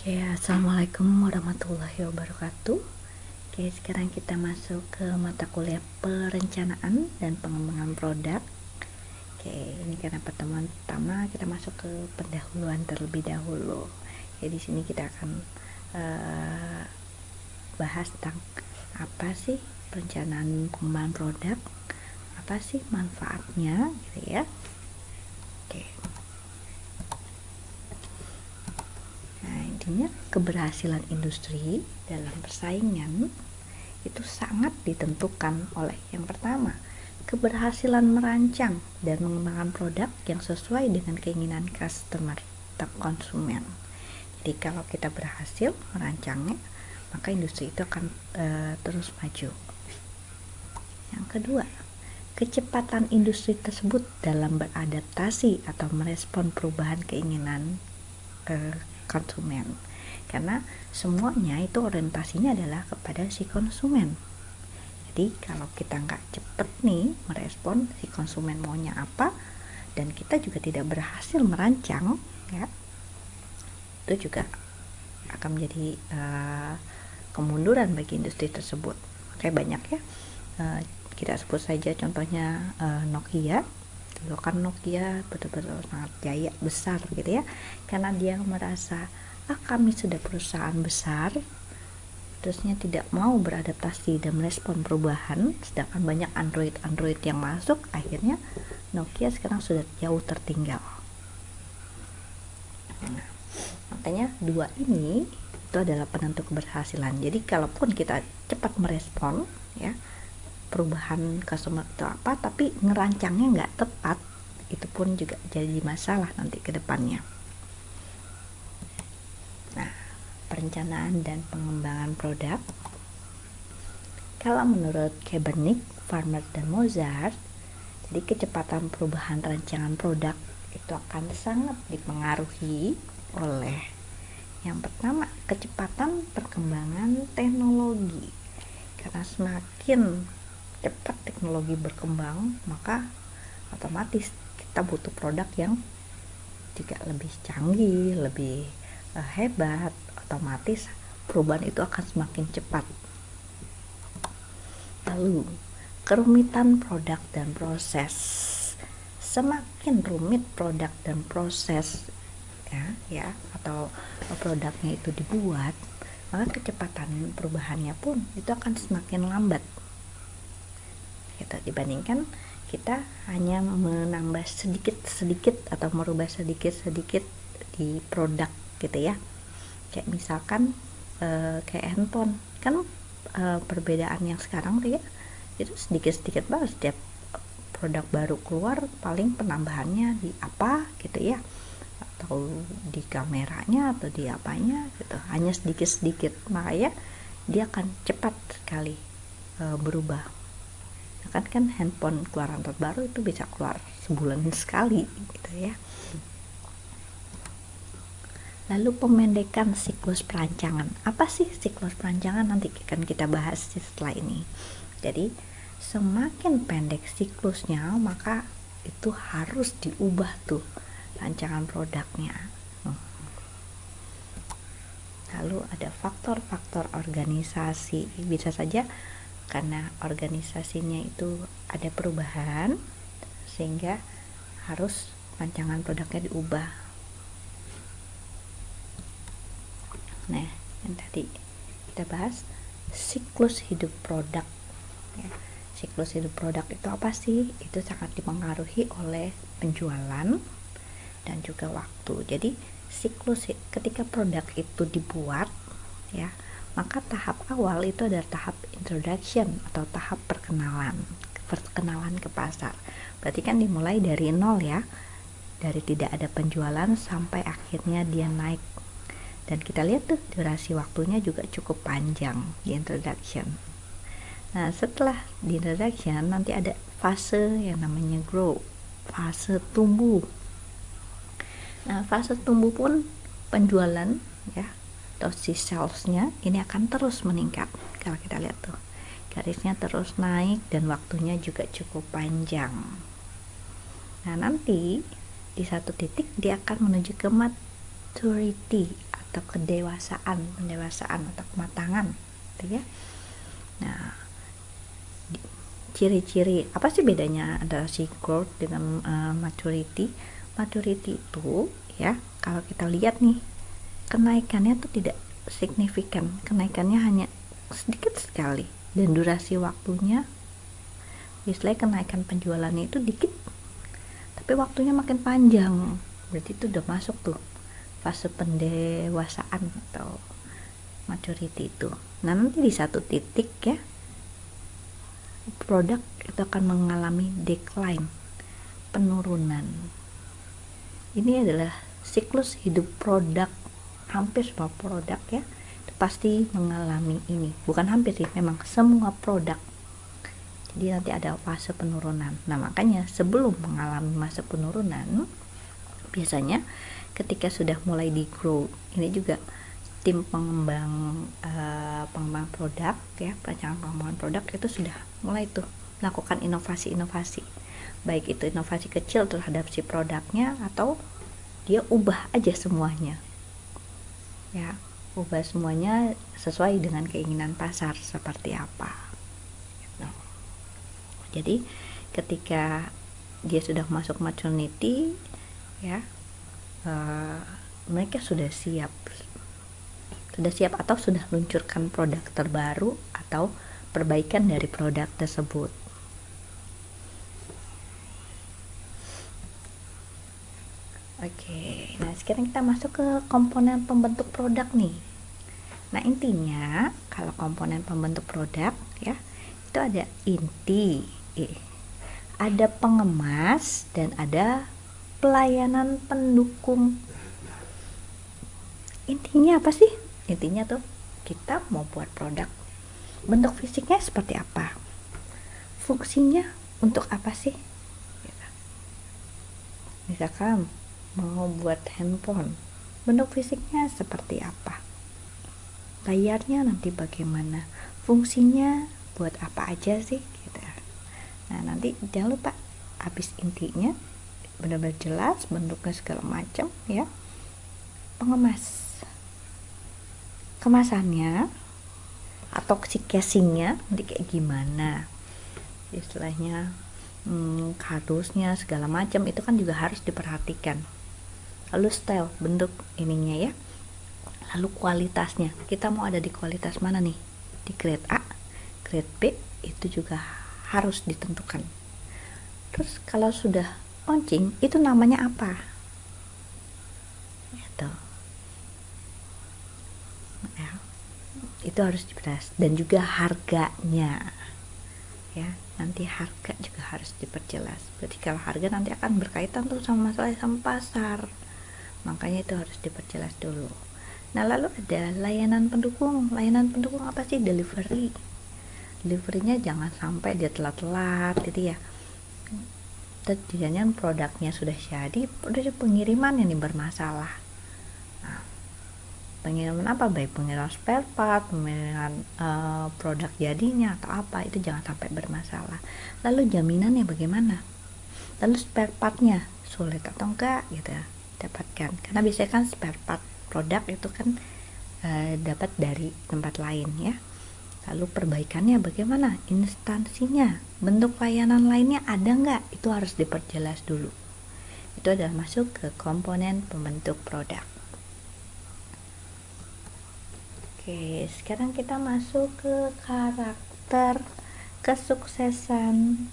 Oke, assalamualaikum warahmatullahi wabarakatuh. Oke, sekarang kita masuk ke mata kuliah perencanaan dan pengembangan produk. Oke, ini karena pertemuan pertama kita masuk ke pendahuluan terlebih dahulu. Oke, di sini kita akan bahas tentang apa sih perencanaan pengembangan produk, apa sih manfaatnya, gitu ya. Oke. Nah, intinya keberhasilan industri dalam persaingan itu sangat ditentukan oleh yang pertama, keberhasilan merancang dan mengembangkan produk yang sesuai dengan keinginan customer atau konsumen. Jadi kalau kita berhasil merancangnya, maka industri itu akan terus maju. Yang kedua, kecepatan industri tersebut dalam beradaptasi atau merespon perubahan keinginan konsumen, karena semuanya itu orientasinya adalah kepada si konsumen. Jadi kalau kita nggak cepet nih merespon si konsumen maunya apa, dan kita juga tidak berhasil merancang, ya, itu juga akan menjadi kemunduran bagi industri tersebut. Kayak banyak ya, kita sebut saja contohnya Nokia. Dulu kan Nokia betul-betul sangat jaya besar gitu ya, karena dia merasa kami sudah perusahaan besar, terusnya tidak mau beradaptasi dan merespon perubahan, sedangkan banyak Android yang masuk, akhirnya Nokia sekarang sudah jauh tertinggal. Nah, makanya dua ini itu adalah penentu keberhasilan. Jadi kalaupun kita cepat merespon ya perubahan customer itu apa, tapi ngerancangnya nggak tepat, itu pun juga jadi masalah nanti ke depannya. Nah, perencanaan dan pengembangan produk, kalau menurut Kaepernick, Farmer, dan Mozart, jadi kecepatan perubahan rancangan produk itu akan sangat dipengaruhi oleh yang pertama, kecepatan perkembangan teknologi. Karena semakin cepat teknologi berkembang, maka otomatis kita butuh produk yang juga lebih canggih, lebih hebat. Otomatis perubahan itu akan semakin cepat. Lalu kerumitan produk dan proses, semakin rumit produk dan proses ya atau produknya itu dibuat, maka kecepatan perubahannya pun itu akan semakin lambat gitu, dibandingkan kita hanya menambah sedikit atau merubah sedikit di produk gitu ya. Kayak misalkan kayak handphone kan, perbedaan yang sekarang tuh ya itu sedikit banget, setiap produk baru keluar paling penambahannya di apa gitu ya, atau di kameranya atau di apanya gitu, hanya sedikit, makanya dia akan cepat sekali berubah. Kan handphone keluaran terbaru itu bisa keluar sebulan sekali gitu ya. Lalu pemendekan siklus perancangan. Apa sih siklus perancangan? Nanti akan kita bahas setelah ini. Jadi semakin pendek siklusnya, maka itu harus diubah tuh rancangan produknya. Lalu ada faktor-faktor organisasi. Bisa saja karena organisasinya itu ada perubahan sehingga harus rancangan produknya diubah. Nah, yang tadi kita bahas siklus hidup produk ya. Siklus hidup produk itu apa sih? Itu sangat dipengaruhi oleh penjualan dan juga waktu. Jadi siklus ketika produk itu dibuat ya, maka tahap awal itu adalah tahap introduction atau tahap perkenalan ke pasar. Berarti kan dimulai dari nol ya, dari tidak ada penjualan sampai akhirnya dia naik. Dan kita lihat tuh durasi waktunya juga cukup panjang di introduction. Nah, setelah di introduction nanti ada fase yang namanya grow, fase tumbuh. Nah, fase tumbuh pun penjualan ya atau si salesnya ini akan terus meningkat. Kalau kita lihat tuh garisnya terus naik dan waktunya juga cukup panjang. Nah, nanti di satu titik dia akan menuju ke maturity atau pendewasaan atau kematangan gitu ya. Nah, ciri-ciri apa sih bedanya antara si growth dengan maturity? Maturity itu ya, kalau kita lihat nih, kenaikannya tuh tidak signifikan, kenaikannya hanya sedikit sekali, dan durasi waktunya, misalnya kenaikan penjualannya itu dikit tapi waktunya makin panjang, berarti itu udah masuk tuh fase pendewasaan atau maturity itu. Nah, nanti di satu titik ya, produk itu akan mengalami decline, penurunan. Ini adalah siklus hidup produk. Hampir semua produk ya pasti mengalami ini, bukan hampir sih, memang semua produk. Jadi nanti ada fase penurunan. Nah, makanya sebelum mengalami masa penurunan, biasanya ketika sudah mulai di grow, ini juga tim pengembang produk ya, perancangan pengembangan produk itu sudah mulai tuh melakukan inovasi-inovasi, baik itu inovasi kecil terhadap si produknya atau dia ubah aja semuanya ya, ubah semuanya sesuai dengan keinginan pasar seperti apa gitu. Jadi ketika dia sudah masuk maturity ya, mereka sudah siap atau sudah luncurkan produk terbaru atau perbaikan dari produk tersebut. Oke, nah sekarang kita masuk ke komponen pembentuk produk nih. Nah, intinya kalau komponen pembentuk produk ya, itu ada inti, ada pengemas, dan ada pelayanan pendukung. Intinya apa sih? Intinya tuh kita mau buat produk, bentuk fisiknya seperti apa, fungsinya untuk apa sih? Misalkan mau buat handphone, bentuk fisiknya seperti apa, layarnya nanti bagaimana, fungsinya buat apa aja sih gitu. Nah, nanti jangan lupa habis intinya benar-benar jelas bentuknya segala macam ya, pengemas, kemasannya atau si casingnya nanti kayak gimana, istilahnya kardusnya segala macam itu kan juga harus diperhatikan. Lalu style, bentuk ininya ya, lalu kualitasnya, kita mau ada di kualitas mana nih, di grade A, grade B, itu juga harus ditentukan. Terus kalau sudah launching, itu namanya apa gitu ya, itu harus diperjelas. Dan juga harganya ya, nanti harga juga harus diperjelas. Berarti kalau harga nanti akan berkaitan tuh sama masalah sama pasar, makanya itu harus diperjelas dulu. Nah, lalu ada layanan pendukung. Layanan pendukung apa sih? Deliverynya jangan sampai dia telat-telat gitu ya. Terjadinya produknya sudah jadi, udah pengiriman ini bermasalah. Nah, pengiriman apa? Baik pengiriman spare part, pengiriman produk jadinya atau apa, itu jangan sampai bermasalah. Lalu jaminannya bagaimana? Lalu spare partnya sulit atau enggak gitu ya dapatkan, karena biasanya kan spare part produk itu kan dapat dari tempat lain ya. Lalu perbaikannya bagaimana, instansinya, bentuk layanan lainnya ada nggak, itu harus diperjelas dulu. Itu adalah masuk ke komponen pembentuk produk. Oke, sekarang kita masuk ke karakter kesuksesan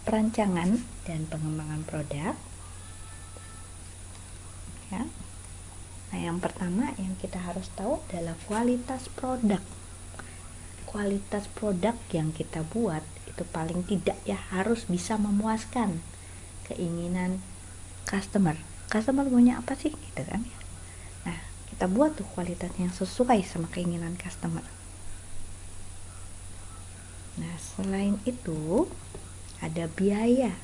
perancangan dan pengembangan produk ya. Nah, yang pertama yang kita harus tahu adalah kualitas produk. Kualitas produk yang kita buat itu paling tidak ya harus bisa memuaskan keinginan customer. Customer maunya apa sih gitu kan ya. Nah, kita buat tuh kualitas yang sesuai sama keinginan customer. Nah, selain itu ada biaya.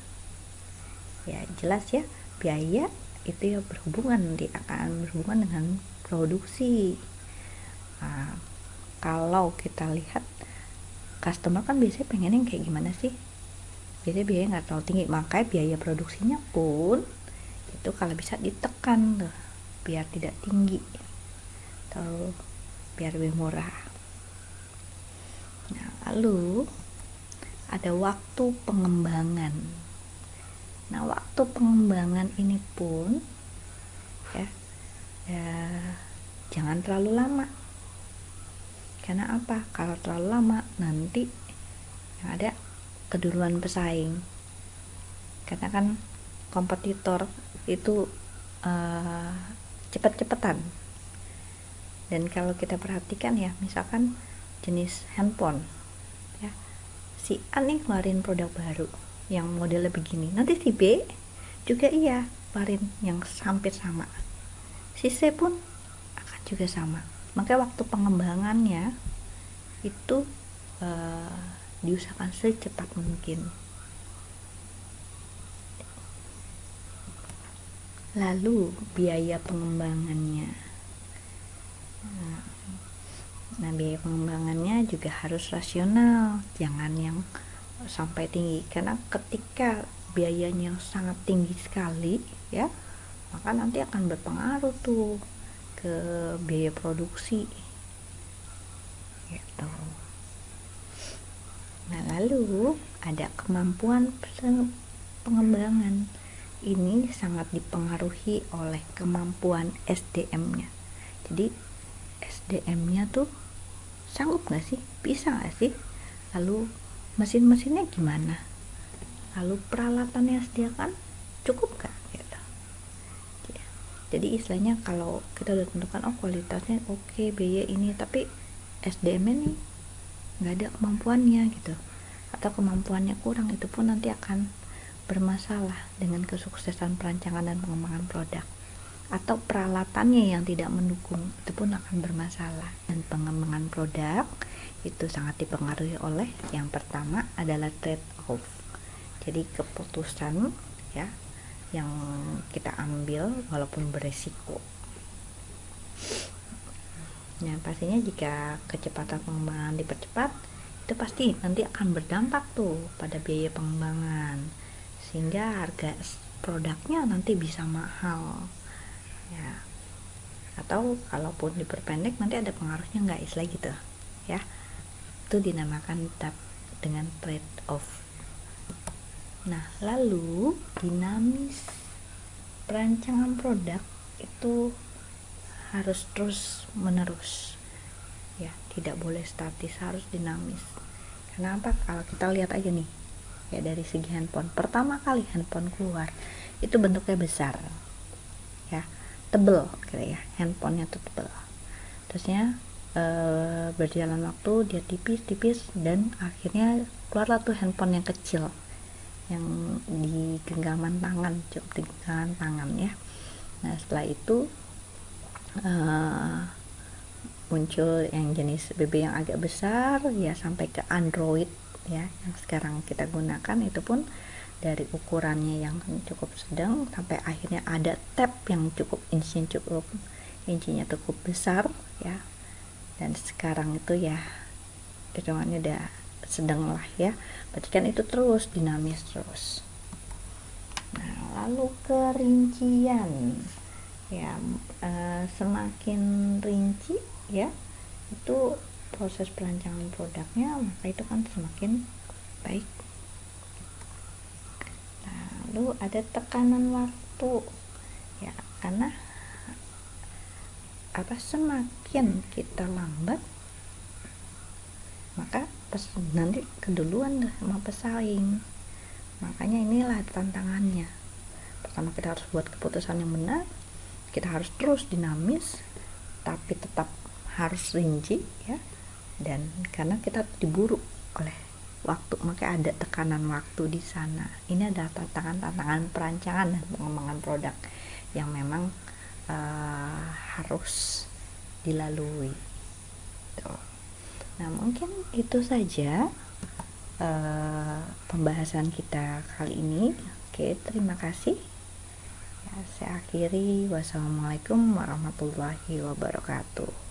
Ya, jelas ya, biaya itu ya akan berhubungan dengan produksi. Nah, kalau kita lihat customer kan biasanya pengen yang kayak gimana sih, biasanya biayanya nggak terlalu tinggi, makanya biaya produksinya pun itu kalau bisa ditekan tuh, biar tidak tinggi atau biar lebih murah. Nah, lalu ada waktu pengembangan. Nah, waktu pengembangan ini pun ya jangan terlalu lama. Karena apa? Kalau terlalu lama nanti yang ada keduluan pesaing. Karena kan kompetitor itu cepat-cepatan. Dan kalau kita perhatikan ya, misalkan jenis handphone ya, si A nih ngeluarin produk baru yang modelnya begini, nanti si B juga keluarin yang hampir sama, si C pun akan juga sama. Maka waktu pengembangannya itu diusahakan secepat mungkin. Lalu biaya pengembangannya, nah biaya pengembangannya juga harus rasional, jangan yang sampai tinggi. Karena ketika biayanya sangat tinggi sekali ya, maka nanti akan berpengaruh tuh ke biaya produksi gitu. Nah, lalu ada kemampuan pengembangan. Ini sangat dipengaruhi oleh kemampuan SDM-nya. Jadi SDM-nya tuh sanggup nggak sih, bisa nggak sih, lalu mesin-mesinnya gimana, lalu peralatannya sediakan cukup nggak gitu. Jadi istilahnya kalau kita udah tentukan kualitasnya oke, biaya ini, tapi SDM-nya nih nggak ada kemampuannya gitu, atau kemampuannya kurang, itu pun nanti akan bermasalah dengan kesuksesan perancangan dan pengembangan produk. Atau peralatannya yang tidak mendukung, itu pun akan bermasalah. Dan pengembangan produk itu sangat dipengaruhi oleh yang pertama adalah trade off. Jadi keputusan ya yang kita ambil walaupun beresiko. Nah, pastinya jika kecepatan pengembangan dipercepat, itu pasti nanti akan berdampak tuh pada biaya pengembangan, sehingga harga produknya nanti bisa mahal ya. Atau kalaupun diperpendek nanti ada pengaruhnya nggak, istilah gitu ya. Itu dinamakan dengan trade off. Nah, lalu dinamis perancangan produk itu harus terus menerus ya, tidak boleh statis, harus dinamis. Kenapa? Kalau kita lihat aja nih ya, dari segi handphone, pertama kali handphone keluar itu bentuknya besar ya, tebel gitu ya, handphonenya tuh tebel. Terusnya berjalan waktu dia tipis dan akhirnya keluarlah tuh handphone yang kecil yang di genggaman tangan, cukup di genggaman tangan ya. Nah, setelah itu muncul yang jenis BB yang agak besar ya, sampai ke Android ya yang sekarang kita gunakan. Itu pun dari ukurannya yang cukup sedang sampai akhirnya ada tab yang cukup insinya cukup besar ya. Dan sekarang itu ya hitungannya udah sedang lah ya, berarti kan itu terus dinamis terus. Nah, lalu kerincian ya, semakin rinci ya itu proses perancangan produknya, maka itu kan semakin baik. Nah, lalu ada tekanan waktu ya, karena semakin kita lambat maka nanti keduluan sama pesaing. Makanya inilah tantangannya. Pertama, kita harus buat keputusan yang benar, kita harus terus dinamis tapi tetap harus rinci ya, dan karena kita diburu oleh waktu, maka ada tekanan waktu di sana. Ini adalah tantangan perancangan dan pengembangan produk yang memang harus dilalui. Nah, mungkin itu saja pembahasan kita kali ini. Oke, terima kasih ya, saya akhiri. Wassalamualaikum warahmatullahi wabarakatuh.